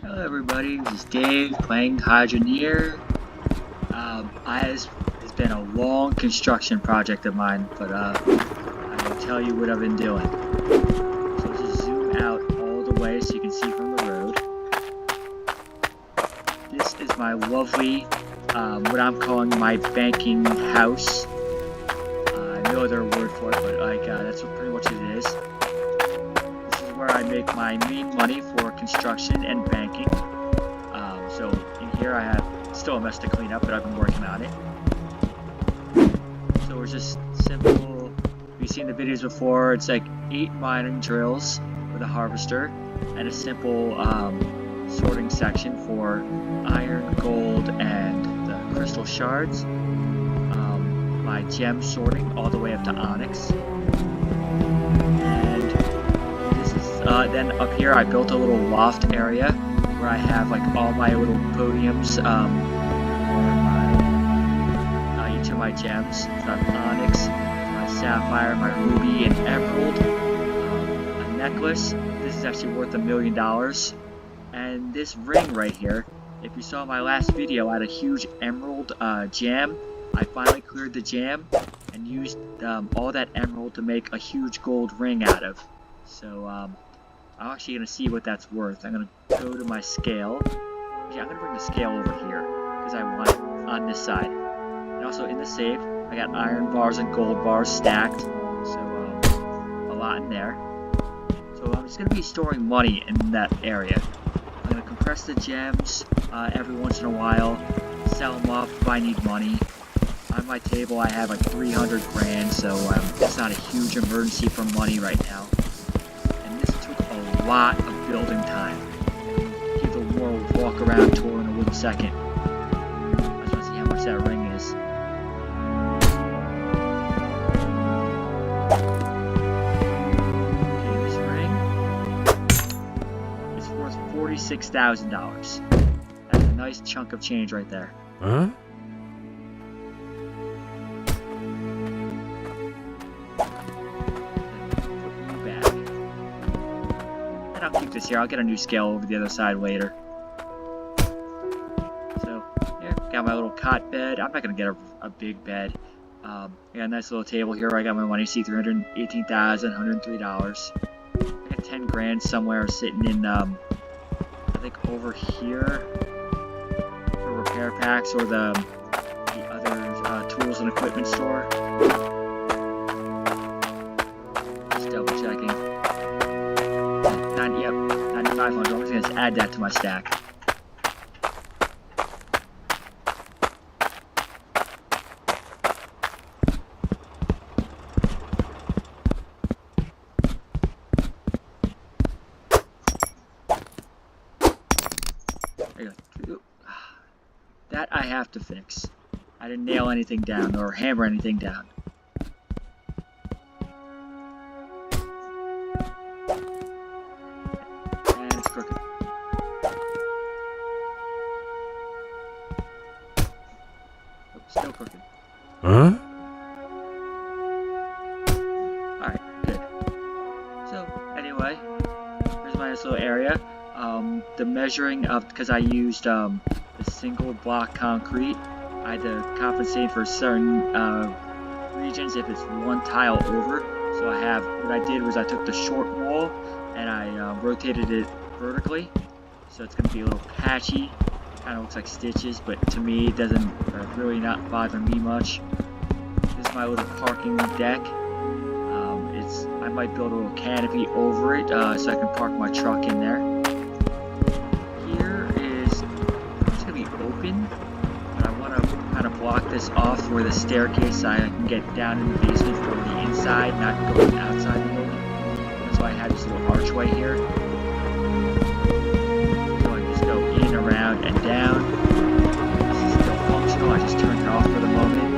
Hello everybody, this is Dave playing Hydroneer. It's been a long construction project of mine, but I will tell you what I've been doing. So let's just zoom out all the way so you can see from the road. This is my lovely, what I'm calling my banking house. No other word for it, but that's what pretty much it is. This is where I make my main money for construction and banking. So in here I have still a mess to clean up, but I've been working on it. So it's just simple. You've seen the videos before. It's like 8 mining drills with a harvester and a simple sorting section for iron, gold, and the crystal shards. My gem sorting all the way up to onyx. And this is then up here I built a little loft area where I have like all my little podiums for each of my gems. So I have onyx, my sapphire, my ruby, and emerald. A necklace. This is actually worth $1 million. And this ring right here, if you saw my last video, I had a huge emerald jam. I finally cleared the jam and used all that emerald to make a huge gold ring out of. So I'm actually going to see what that's worth. I'm going to go to my scale. Okay, I'm going to bring the scale over here because I want it on this side. And also in the safe, I got iron bars and gold bars stacked. So a lot in there. So I'm just going to be storing money in that area. I'm going to compress the gems every once in a while, sell them off if I need money. On my table I have like 300 grand, so it's not a huge emergency for money right now. And this took a lot of building time. Give the world walk around tour in a little second. I just want to see how much that ring is. Okay, this ring is worth $46,000. That's a nice chunk of change right there. Huh? I'll keep this here. I'll get a new scale over the other side later. So, yeah, got my little cot bed. I'm not going to get a big bed. I got a nice little table here where I got my money. See, $318,103. I got 10 grand somewhere sitting in, I think over here for repair packs or the other tools and equipment store. Just double checking. Yep, 9,500. I'm just going to add that to my stack. There you go. That I have to fix. I didn't nail anything down or hammer anything down. Crooked. Oh, still crooked. Huh? Alright, good. So, anyway, here's my nice little area. The measuring of, because I used the single block concrete, I had to compensate for certain regions if it's one tile over. So what I did was I took the short wall and I rotated it vertically, so it's going to be a little patchy. Kind of looks like stitches, but to me it doesn't really not bother me much. This is my little parking deck. I might build a little canopy over it so I can park my truck in there. Here is it's going to be open, but I want to kind of block this off where the staircase so I can get down in the basement from the inside, not going outside the building. That's why I have this little archway here. Around and down. This is still functional. I just turned it off for the moment.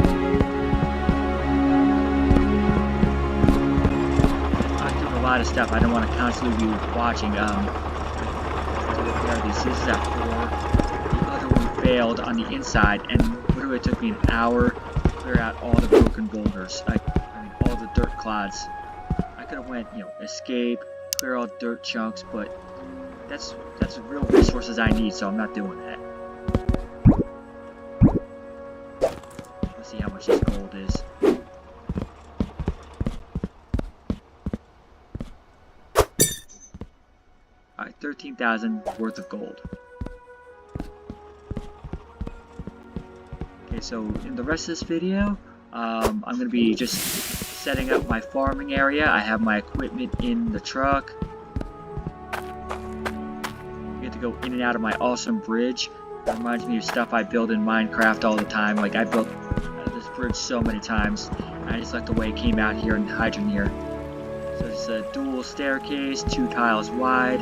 I'm doing a lot of stuff. I don't want to constantly be watching. To repair these. This is at 4. The other one failed on the inside, and literally it took me an hour to clear out all the broken boulders. I mean, all the dirt clods. I could have went, escape, clear all dirt chunks, but that's real resources I need, so I'm not doing that. Let's see how much this gold is. Alright, 13,000 worth of gold. Okay, so in the rest of this video, I'm going to be just setting up my farming area. I have my equipment in the truck. I get to go in and out of my awesome bridge. That reminds me of stuff I build in Minecraft all the time. Like, I built this bridge so many times. I just like the way it came out here in Hydroneer. So it's a dual staircase, 2 tiles wide,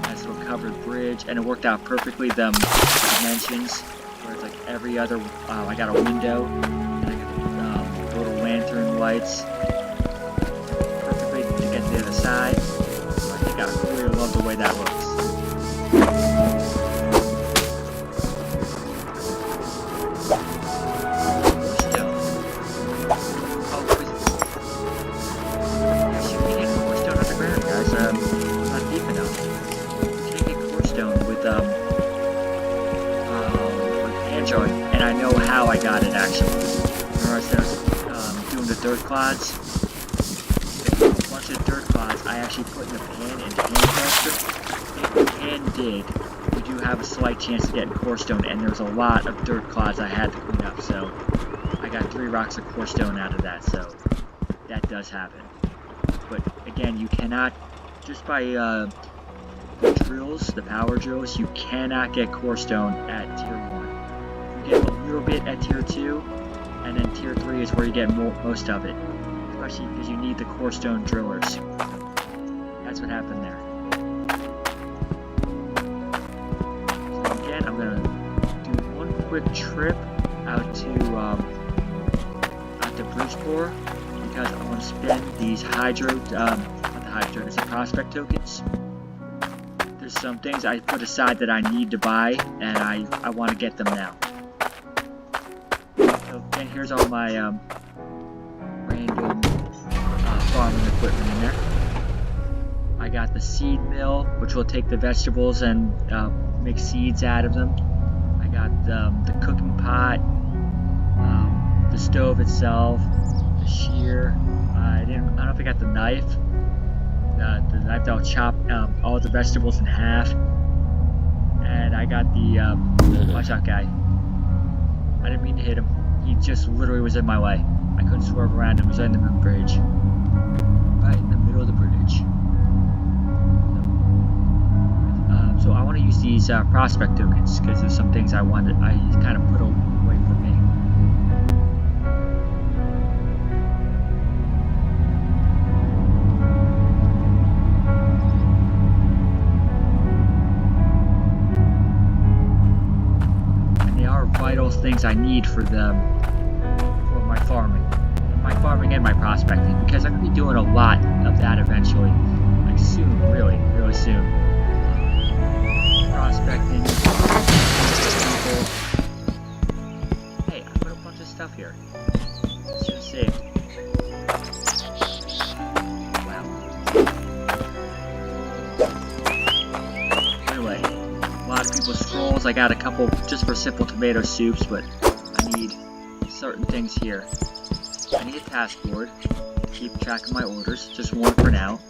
nice little covered bridge, and it worked out perfectly, the dimensions, where it's like every other, I got a window, and I got the little lantern lights, perfectly to get to the other side. So I think I really love the way that looks. And I know how I got it actually. Remember I said I was doing the dirt clods? A bunch of dirt clods I actually put in a pan and hand pressure. If the pan dig, you do have a slight chance of getting core stone, and there's a lot of dirt clods I had to clean up, so I got 3 rocks of core stone out of that, so that does happen. But again, you cannot, just by the drills, the power drills, you cannot get core stone at tier 1. Get a little bit at tier 2, and then tier 3 is where you get most of it, especially because you need the core stone drillers. That's what happened there. So again, I'm gonna do one quick trip out to Bridgeport because I want to spend these it's prospect tokens. There's some things I put aside that I need to buy, and I want to get them now. And here's all my random farming equipment in there. I got the seed mill, which will take the vegetables and make seeds out of them. I got the cooking pot, the stove itself, the shear. I don't know if I got the knife. The knife that'll chop all the vegetables in half. And I got the watch out guy. I didn't mean to hit him. He just literally was in my way. I couldn't swerve around him. He was on the bridge. Right in the middle of the bridge. So I want to use these prospect tokens because there's some things I kind of put away for me. And they are vital things I need for my farming and my prospecting, because I'm going to be doing a lot of that eventually, like soon, really soon. Prospecting, people. Hey, I put a bunch of stuff here. Should have saved. Wow. Anyway, a lot of people's scrolls. I got a couple just for simple tomato soups, but I need certain things here. I need a task board to keep track of my orders, just one for now.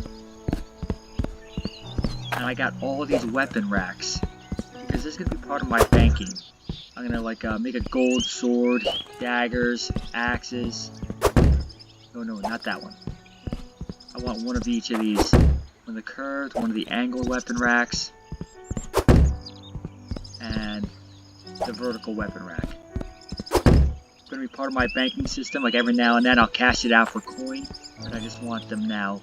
And I got all of these weapon racks, because this is going to be part of my banking. I'm going to make a gold sword, daggers, axes. Oh no, not that one. I want one of each of these. One of the curved, one of the angled weapon racks, and the vertical weapon rack. Going to be part of my banking system. Like every now and then I'll cash it out for coin, but I just want them now.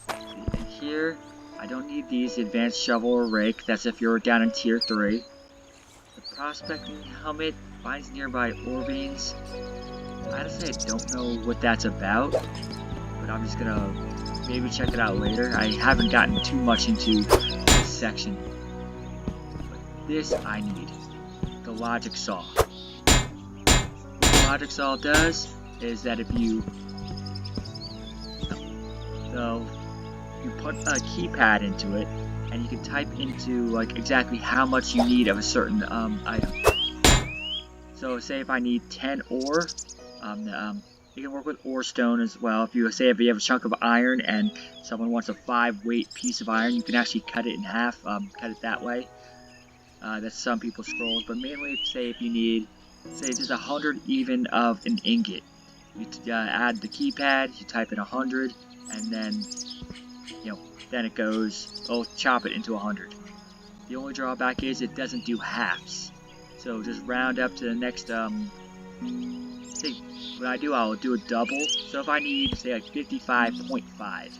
And here I don't need these advanced shovel or rake. That's if you're down in tier 3. The prospecting helmet finds nearby ore veins. Honestly, I don't know what that's about, but I'm just gonna maybe check it out later. I haven't gotten too much into this section, but this I need. The logic saw. Logic saw does is that if you put a keypad into it and you can type into like exactly how much you need of a certain item. So say if I need 10 ore, you can work with ore stone as well. If you have a chunk of iron and someone wants a 5-weight piece of iron, you can actually cut it in half, cut it that way. That's some people's scrolls, but mainly say if you need, say just 100 even of an ingot. You add the keypad, you type in 100, and then, then it goes, chop it into 100. The only drawback is it doesn't do halves. So just round up to the next, say, what I do, I'll do a double. So if I need, say, like 55.5.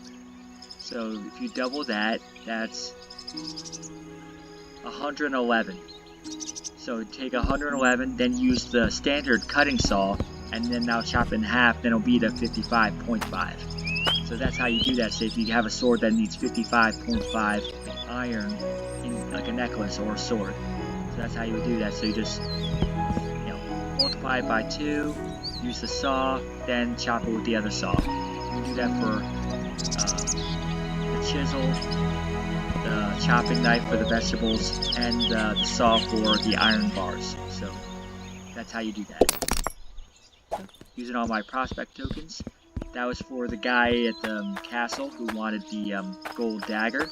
So if you double that, that's 111. So take 111, then use the standard cutting saw, and then now chop it in half, then it'll be the 55.5. So that's how you do that. Say if you have a sword that needs 55.5 iron in like a necklace or a sword. So that's how you would do that. So you just, multiply it by 2, use the saw, then chop it with the other saw. You can do that for the chisel, the chopping knife for the vegetables, and the saw for the iron bars. So that's how you do that. Using all my prospect tokens. That was for the guy at the castle who wanted the gold dagger.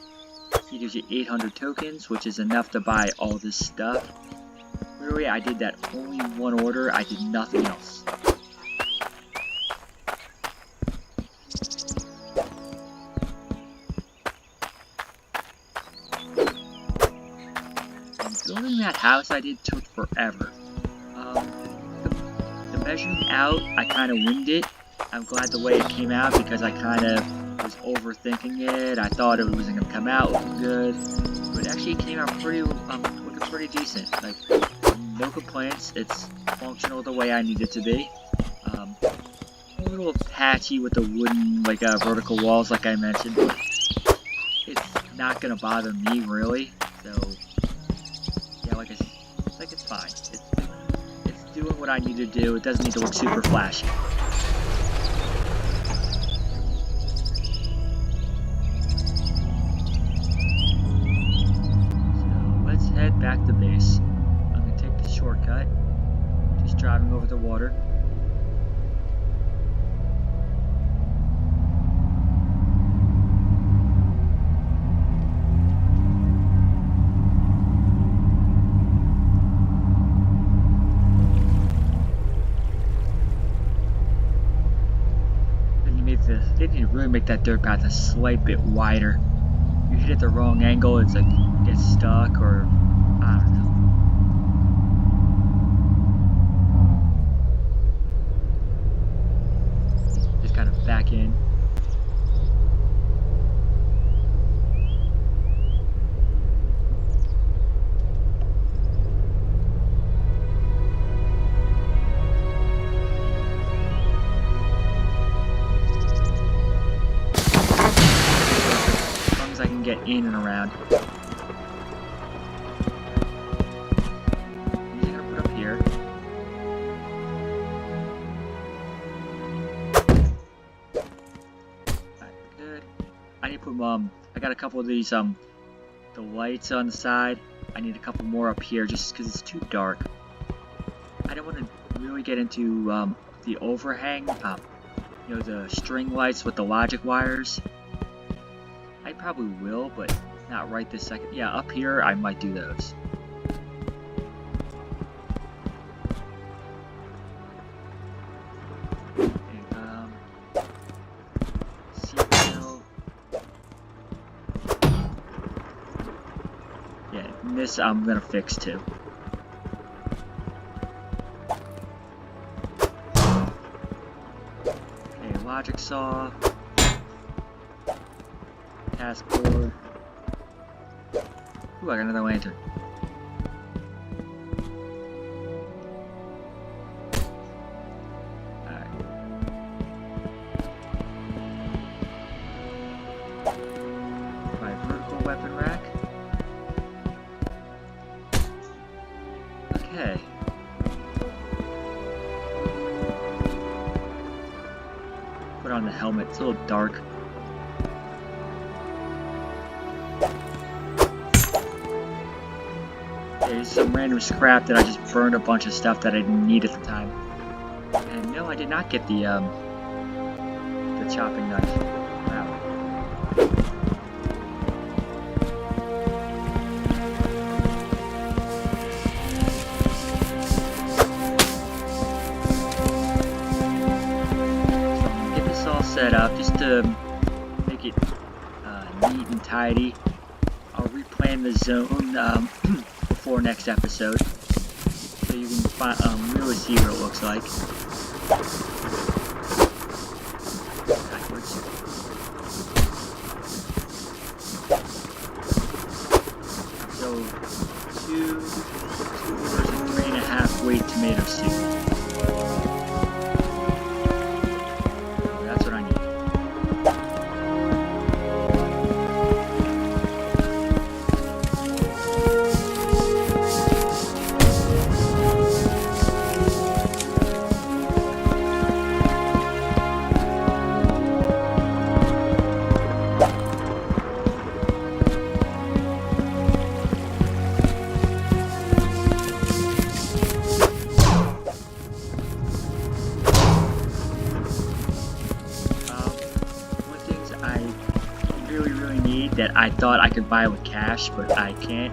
He gives you 800 tokens, which is enough to buy all this stuff. Literally, I did that only one order. I did nothing else. And building that house I did took forever. The measuring out, I kind of winged it. I'm glad the way it came out because I kind of was overthinking it. I thought it wasn't going to come out looking good, but it actually came out looking pretty decent. Like, no complaints. It's functional the way I need it to be. A little patchy with the wooden, vertical walls, like I mentioned, but it's not going to bother me really. So, yeah, it's fine. It's doing what I need to do. It doesn't need to look super flashy. Head back to base. I'm going to take the shortcut, just driving over the water. They need to really make that dirt path a slight bit wider. You hit it the wrong angle, it's like gets stuck, or I don't know. Just kind of back in. As long as I can get in and around. I got a couple of these, the lights on the side. I need a couple more up here just because it's too dark. I don't want to really get into, the overhang, the string lights with the logic wires. I probably will, but not right this second. Yeah, up here, I might do those. This I'm gonna fix too. Okay, logic saw, taskboard. Ooh, I got another lantern. Alright. My vertical weapon rack. Okay. Put on the helmet. It's a little dark. Okay, some random scrap that I just burned a bunch of stuff that I didn't need at the time. And no, I did not get the chopping knife. Wow. So I'm gonna get this all set up just to make it neat and tidy. I'll replan the zone before next episode, so you can really see what it looks like. Backwards. So 2 quarters and 3.5 weight tomato soup. That's what I need. That I thought I could buy with cash, but I can't.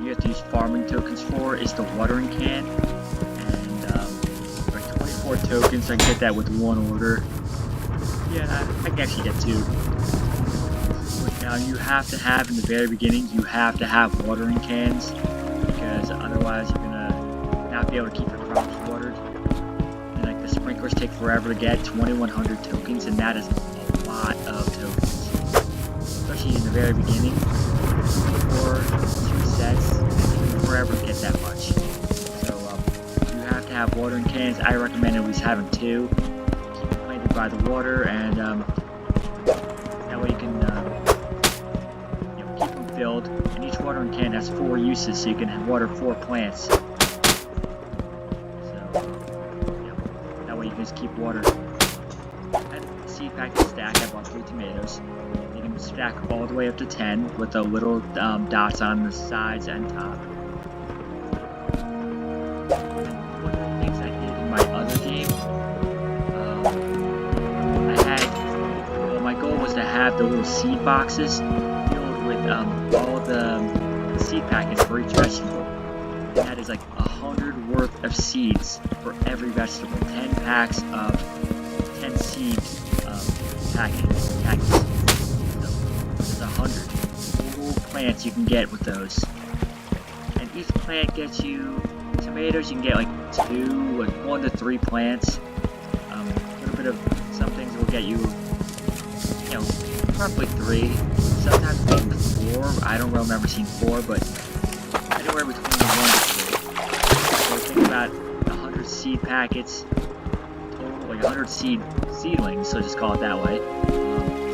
You have to use farming tokens for is the watering can, and for 24 tokens I can get that with 1 order. Yeah, I can actually get 2. But now you have to have, in the very beginning, you have to have watering cans, because otherwise you're gonna not be able to keep your crops watered. And like the sprinklers take forever to get, 2100 tokens, and that is a lot of tokens. In the very beginning, or 2 sets, it takes forever to get that much. So you have to have watering cans. I recommend at least having 2. Keep it planted by the water, and that way you can keep them filled. And each watering can has 4 uses, so you can water 4 plants. So that way you can just keep water. And seed packet stack. I bought 3 tomatoes. Stack all the way up to 10 with the little dots on the sides and top. One of the things I did in my other game, my goal was to have the little seed boxes filled with all the seed packets for each vegetable. And that is like 100 worth of seeds for every vegetable. 10 packs of 10 seed packets. 100 full plants you can get with those, and each plant gets you tomatoes. You can get like 1 to 3 plants. A little bit of some things will get you, probably 3, sometimes even 4. I don't remember seeing 4, but anywhere between 1 to 3. So think about 100 seed packets total, like 100 seedlings. So just call it that way.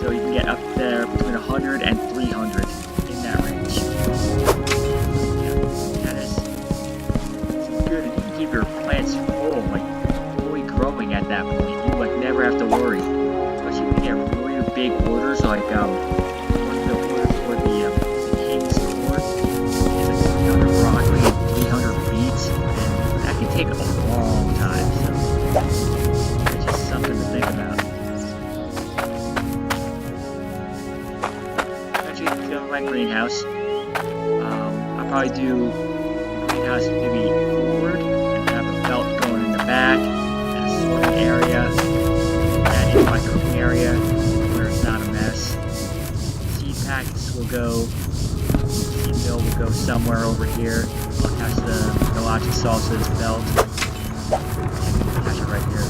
So you can get up there between 100 and 300 in that range. That is good, and you can keep your plants full, like fully growing at that point. You like never have to worry, especially when you get really big orders. Like one of the orders for the King's Court is like 300 broccoli and 300 beets, and that can take a long time. So it's just something to think about. My greenhouse. I'll probably do the greenhouse maybe forward and have a belt going in the back and a sorting area and in my cooking area where it's not a mess. Seed packets will go, seed mill will go somewhere over here. I'll attach the lots of salt to this belt. Attach it right here.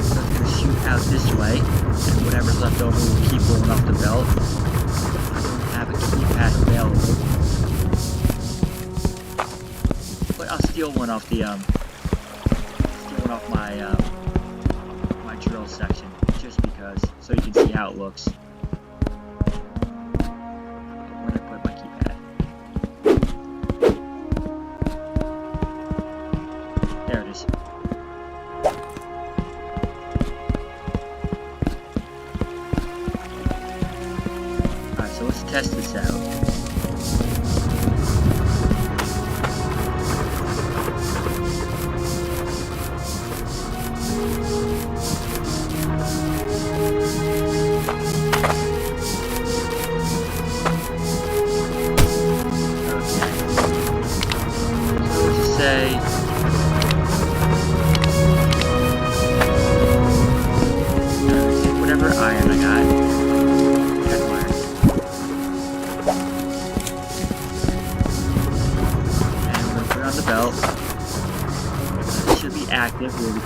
So it's going to shoot out this way. And whatever's left over will keep rolling off the belt. I don't have a keypad available, but I'll steal one off my drill section just because, so you can see how it looks. Where did I put my keypad? There it is. Test this out.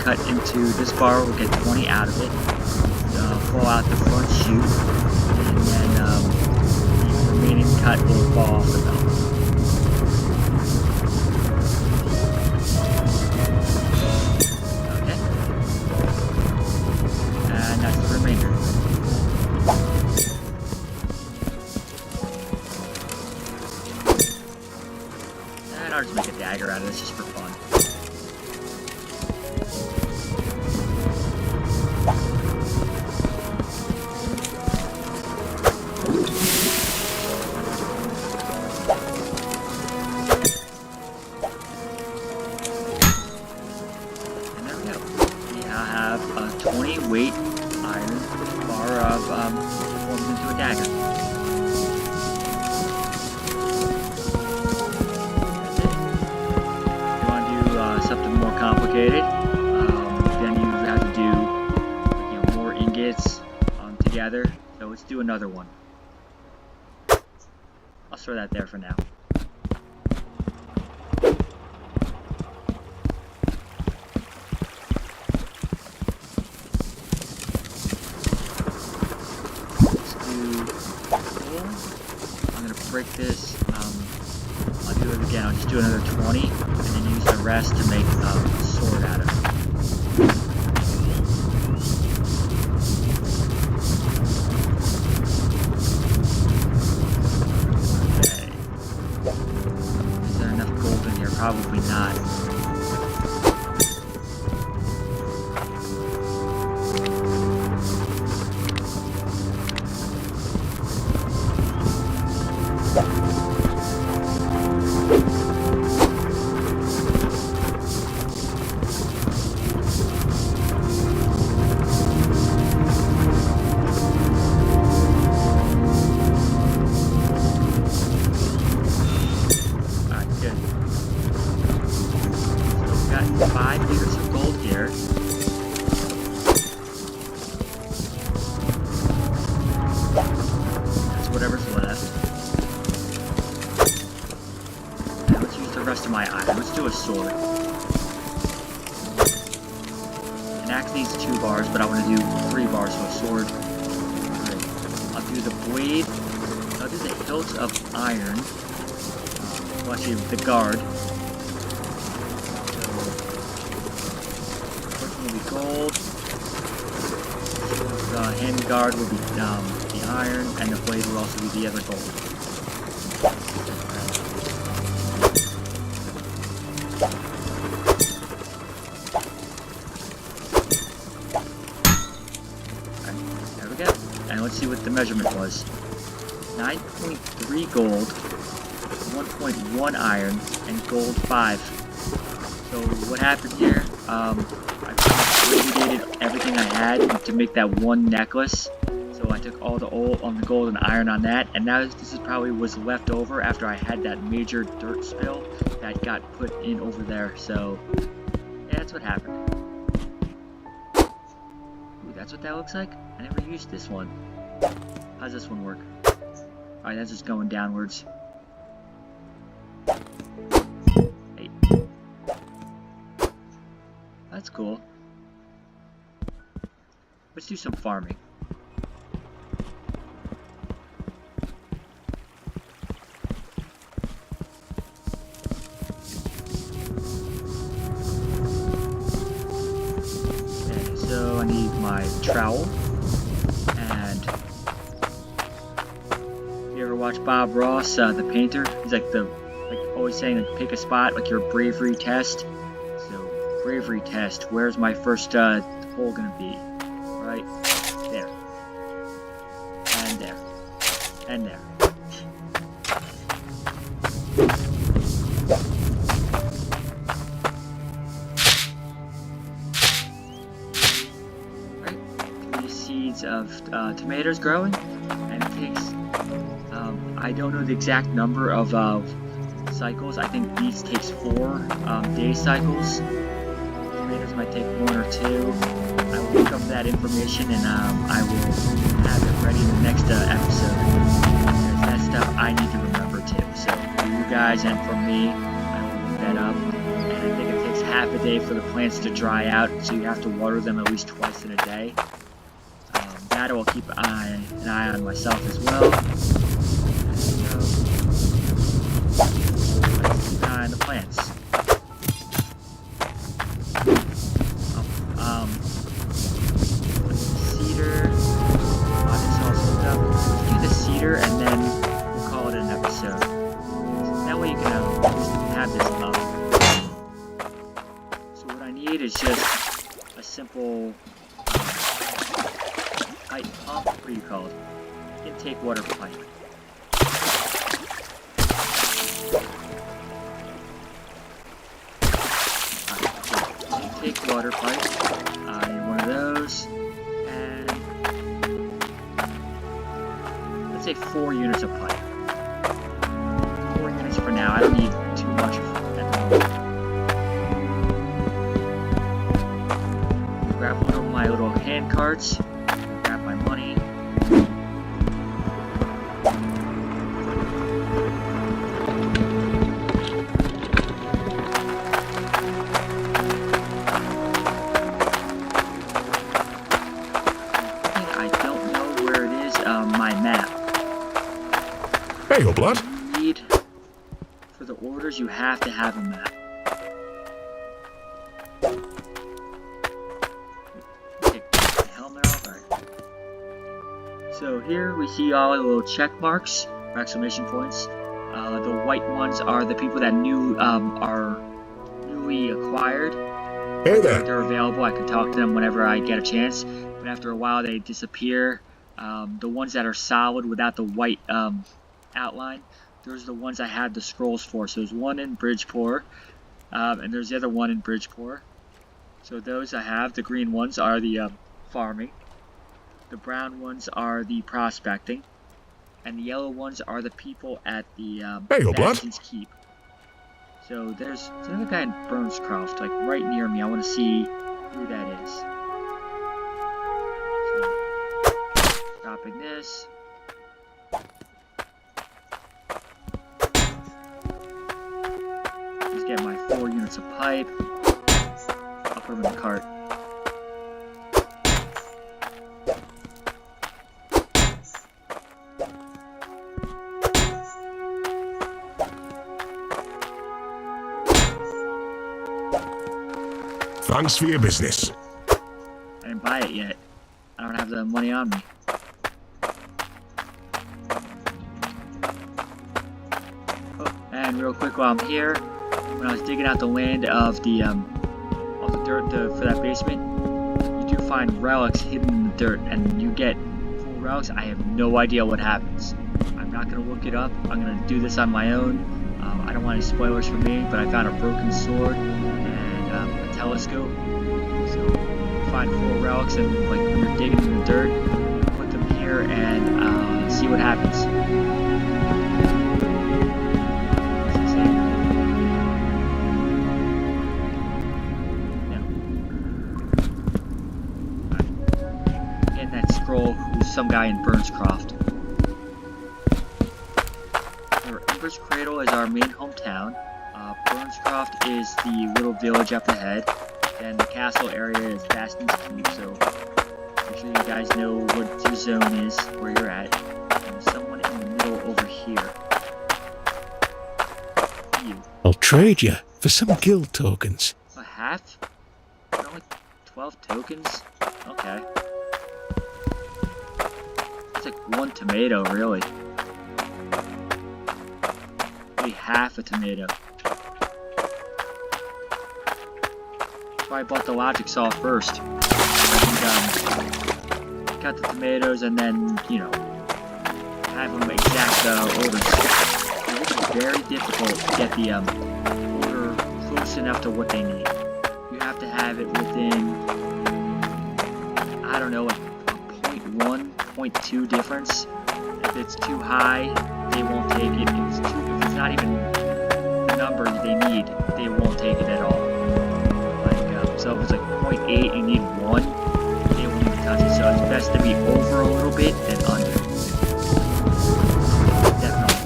cut into this bar will get 20 out of it. Fall out the front chute, and then the remaining cut will fall off the belt. Okay. And that's the remainder. And I'll just make a dagger out of this just for fun. Weight iron bar of formed into a dagger. That's it. If you want to do something more complicated, then you have to do more ingots together. So let's do another one. I'll throw that there for now. Break this, I'll do it again, I'll just do another 20 and then use the rest to make a sword out of it. Okay. Is there enough gold in here? Probably not. Let's do a sword. An axe needs 2 bars, but I want to do 3 bars for a sword. Right. I'll do the blade. I'll do the hilt of iron. Well, actually, the guard. So, first one will be gold. The hand guard will be the iron, and the blade will also be the other gold. And let's see what the measurement was. 9.3 gold, 1.1 iron, and gold 5. So what happened here, I liquidated everything I had to make that one necklace. So I took all the gold and iron on that, and now this is probably was left over after I had that major dirt spill that got put in over there. So yeah, that's what happened. Ooh, that's what that looks like? I never used this one. How's this one work? Alright, that's just going downwards. Hey. That's cool. Let's do some farming. Okay, so I need my trowel. And you ever watch Bob Ross, the painter? He's like always saying, like, pick a spot, like your bravery test. So bravery test. Where's my first hole gonna be? Right there, and there, and there. Right, 3 seeds of tomatoes growing, and it takes. I don't know the exact number of cycles. I think these takes 4 day cycles. Tomatoes might take 1 or 2. I will look up that information and I will have it ready in the next episode. Because that stuff I need to remember too. So for you guys and for me, I will look that up. And I think it takes half a a day for the plants to dry out, so you have to water them at least twice in a day. That I will keep an eye on myself as well. Let's keep an eye on the plants. Cedar. This all hooked up. Let's do the cedar and then we'll call it an episode. That way you can have this up. So what I need is just a simple pipe pump. What do you call it? Intake water pipe. Intake water pipe. I need one of those. And let's say 4 units of pipe. 4 units for now. I don't need too much of it at the moment. Grab one of my little hand carts. Grab my money. I don't know where it is on my map. Hey, your blood. For the orders, you have to have a map. Take the helmet off. Alright. So here we see all the little check marks, or exclamation points. The white ones are the people that are newly acquired. Hey there. They're available. I can talk to them whenever I get a chance. But after a while, they disappear. The ones that are solid without the white outline, those are the ones I have the scrolls for. So there's one in Bridgeport, and there's the other one in Bridgeport. So those I have. The green ones are the farming. The brown ones are the prospecting. And the yellow ones are the people at the Bastion's Keep. So there's another guy in Burnscroft, like right near me. I want to see who that is. So, stopping this. Just get my 4 units of pipe. I'll put them in the cart. Thanks for your business. I didn't buy it yet. I don't have the money on me. Oh, and real quick while I'm here, when I was digging out the land of the all the dirt for that basement, you do find relics hidden in the dirt, and you get full relics. I have no idea what happens. I'm not gonna look it up. I'm gonna do this on my own. I don't want any spoilers for me, but I found a broken sword and a telescope. So you find 4 relics, and like when you're digging in the dirt, put them here and see what happens. Getting that scroll who's some guy in Burnscroft. Emperor's Cradle is our main hometown. Burnscroft is the little village up ahead, and the castle area is Bastion's Keep, so make sure you guys know what your zone is, where you're at. And there's someone in the middle over here. You. I'll trade you for some guild tokens. A half? Only 12 tokens? Okay. It's like 1 tomato, really. Maybe half a tomato. I bought the logic saw first. And, cut the tomatoes and then, you know, have them exact orders. It's very difficult to get the order close enough to what they need. You have to have it within, I don't know, like a 0.1, 0.2 difference. If it's too high, they won't take it. If it's not even the number they need, they won't take it at all. So if it's like 0.8, you need 1, they won't even touch it. So it's best to be over a little bit than under. Definitely.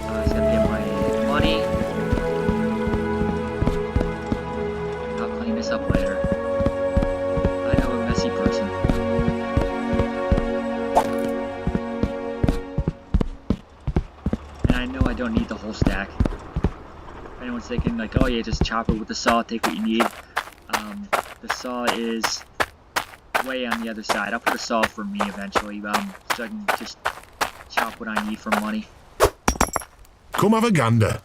I just gotta get my money. whole stack. If anyone's thinking like, oh yeah, just chop it with the saw, take what you need. The saw is way on the other side. I'll put a saw for me eventually, so I can just chop what I need for money. Come have a gander.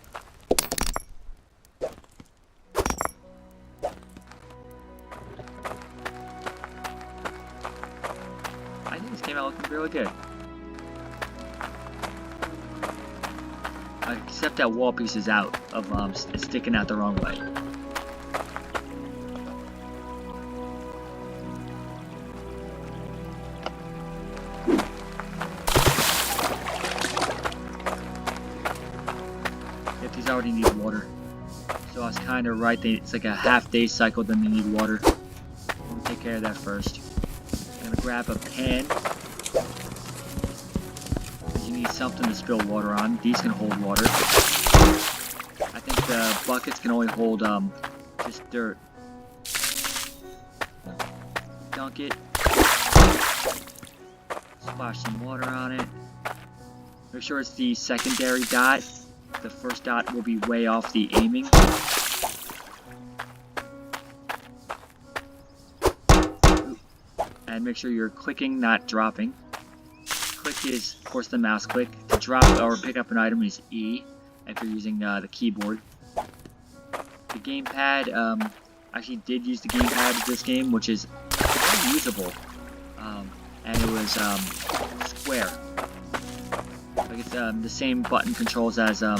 I think this came out looking really good. Except that wall piece is out of it's sticking out the wrong way. Yep, these already need water. So I was kind of right. It's like a half-day cycle, then they need water. We'll take care of that first. I'm gonna grab a pan. You need something to spill water on. These can hold water. I think the buckets can only hold just dirt. Dunk it. Splash some water on it. Make sure it's the secondary dot. The first dot will be way off the aiming. And make sure you're clicking, not dropping. Click is, of course, the mouse click. To drop or pick up an item is E, if you're using the keyboard. The gamepad, I actually did use the gamepad in this game, which is very usable. And it was square. Like it's the same button controls as a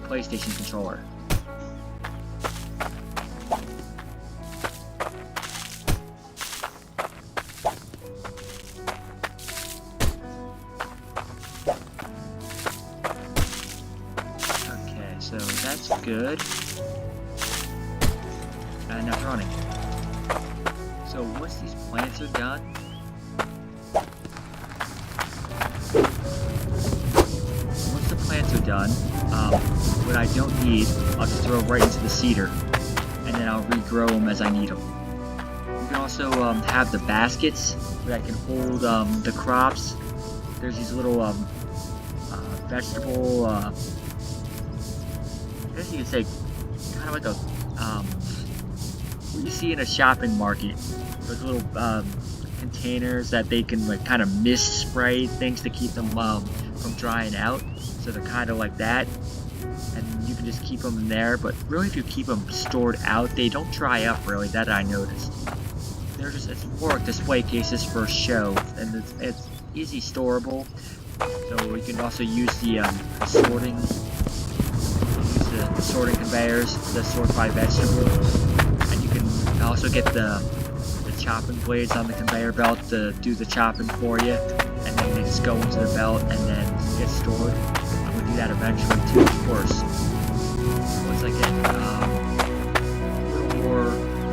PlayStation controller. Okay, so that's good. And now it's running. So once these plants are done, what I don't need, I'll just throw right into the cedar, and then I'll regrow them as I need them. You can also have the baskets that can hold the crops. There's these little vegetable, I guess you could say, kind of like a, what you see in a shopping market. Those little containers that they can like kind of mist spray things to keep them from drying out. So they're kind of like that, and you can just keep them in there, but really if you keep them stored out, they don't dry up really, that I noticed. They're just, it's more like display cases for show, and it's easy storable, so you can also use the sorting conveyors to sort by vegetable, and you can also get the chopping blades on the conveyor belt to do the chopping for you, and then they just go into the belt and then get stored. I'm gonna do that eventually too, of course. Once I get a little more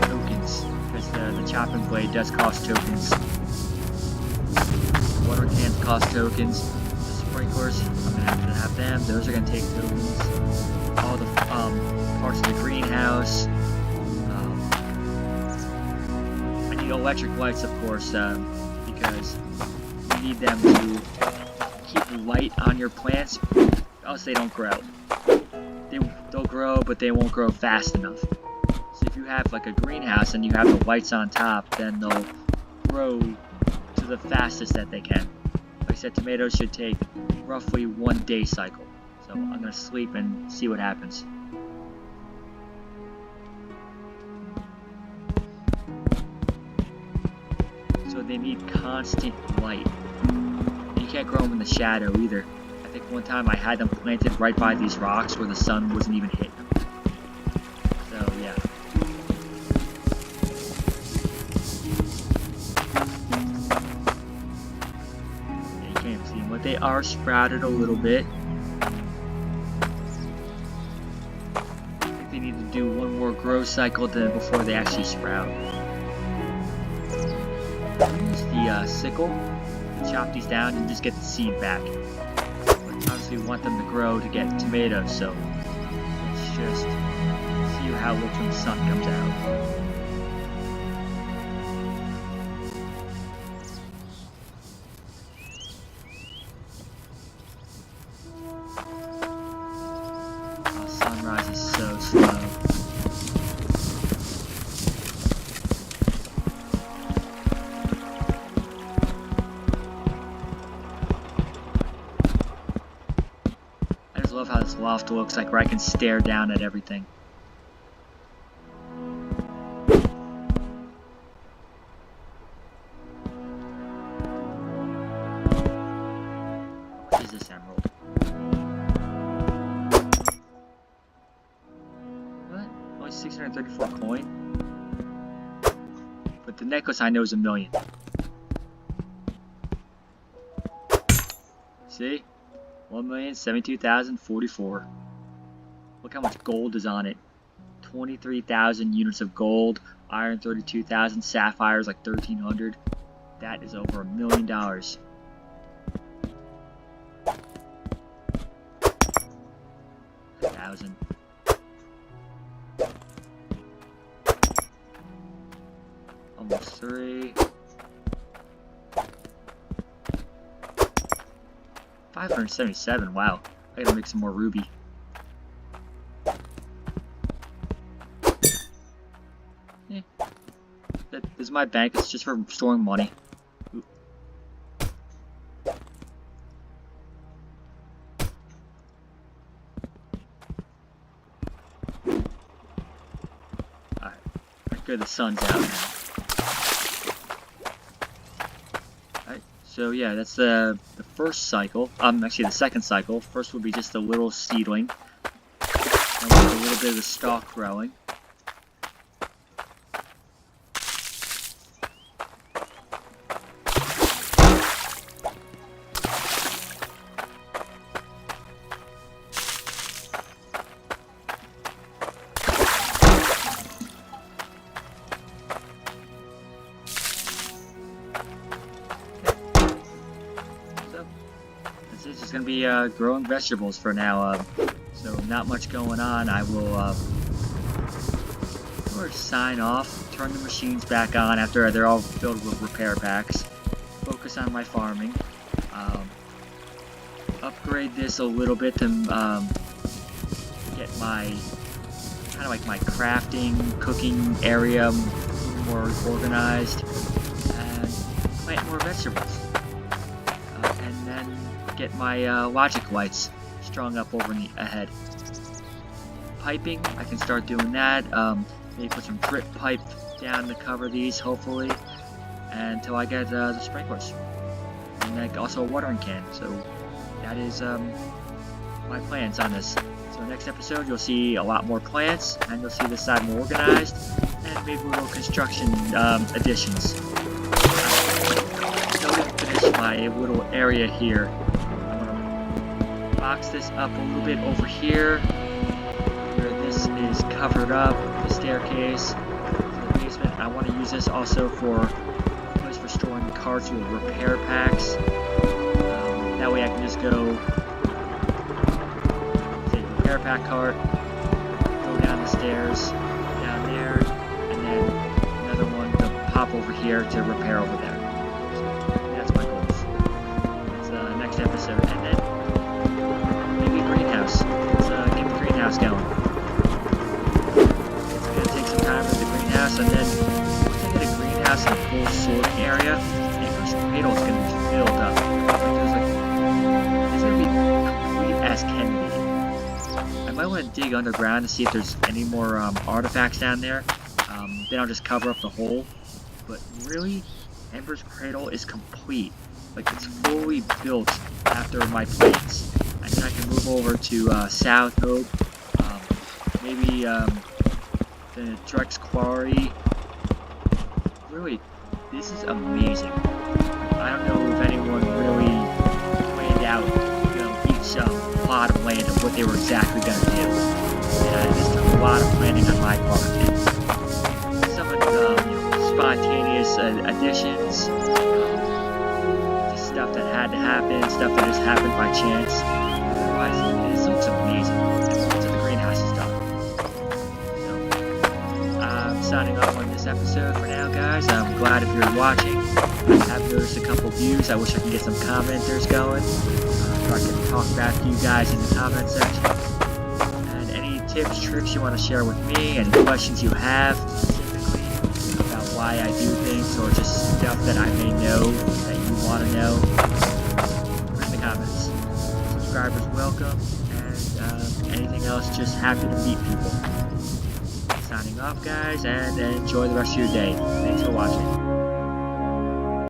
tokens, because the chopping blade does cost tokens. Water cans cost tokens. The sprinklers, I'm gonna have them. Those are gonna take tokens. All the parts of the greenhouse. I need electric lights, of course, because you need them to keep light on your plants, else they don't grow. They'll grow, but they won't grow fast enough. So if you have like a greenhouse and you have the lights on top, then they'll grow to the fastest that they can. Like I said, tomatoes should take roughly 1 day cycle. So I'm gonna sleep and see what happens. So they need constant light. You can't grow them in the shadow either. I think one time I had them planted right by these rocks where the sun wasn't even hitting them. So yeah. You can't see them, but they are sprouted a little bit. I think they need to do one more grow cycle before they actually sprout. Use the sickle. Chop these down and just get the seed back. But obviously we want them to grow to get tomatoes, so let's just see how it looks when the sun comes out. sunrise is so slow. I just love how this loft looks like, where I can stare down at everything. What is this emerald? What? Only 634 coin? But the necklace I know is 1,000,000. See? 1,072,044. Look how much gold is on it. 23,000 units of gold, iron 32,000, sapphires like 1,300. That is over $1 million. 1,000. Almost 3. 577, wow. I gotta make some more ruby. This is my bank, it's just for storing money. Ooh. Alright, good, the sun's out now. So yeah, that's the first cycle. Actually the second cycle. First would be just a little seedling. And with a little bit of the stalk growing. It's just going to be growing vegetables for now, so not much going on. I will sign off, turn the machines back on after they're all filled with repair packs, focus on my farming, upgrade this a little bit to get my, kind of like my crafting, cooking area more organized, and plant more vegetables. And then get my logic lights strung up over ahead. Piping, I can start doing that. Maybe put some drip pipe down to cover these, hopefully, until I get the sprinklers. And like also a watering can. So that is my plans on this. So next episode you'll see a lot more plants, and you'll see this side more organized, and maybe little construction additions. Still didn't finish my little area here. Box this up a little bit over here where this is covered up, the staircase to the basement. I want to use this also for a place for storing carts with repair packs. That way I can just go take a repair pack cart, go down the stairs, down there, and then another one to pop over here to repair over there. So that's my goals. That's the next episode. And then greenhouse. Let's get the greenhouse going. It's gonna take some time with the greenhouse, and then once I get a greenhouse and a full sorting area, Amber's cradle is gonna be filled up. It's gonna be complete as can be. I might want to dig underground to see if there's any more artifacts down there. Then I'll just cover up the hole. But really, Ember's cradle is complete. Like, it's fully built after my plants. And then I can move over to South Hope, maybe the Drex Quarry. Really, this is amazing. I don't know if anyone really planned out, each plot of land of what they were exactly going to do. And this took a lot of planning on my part. And some of the spontaneous additions, just stuff that had to happen, stuff that just happened by chance. This looks amazing. Once the greenhouse is done. So, I'm signing off on this episode for now, guys. I'm glad if you're watching. I have noticed a couple views. I wish I could get some commenters going. So I can talk back to you guys in the comment section. And any tips, tricks you want to share with me, any questions you have specifically about why I do things, or just stuff that I may know that you want to know, put in the comments. Subscribers welcome, and anything else, just happy to meet people. Signing off, guys, and enjoy the rest of your day. Thanks for watching.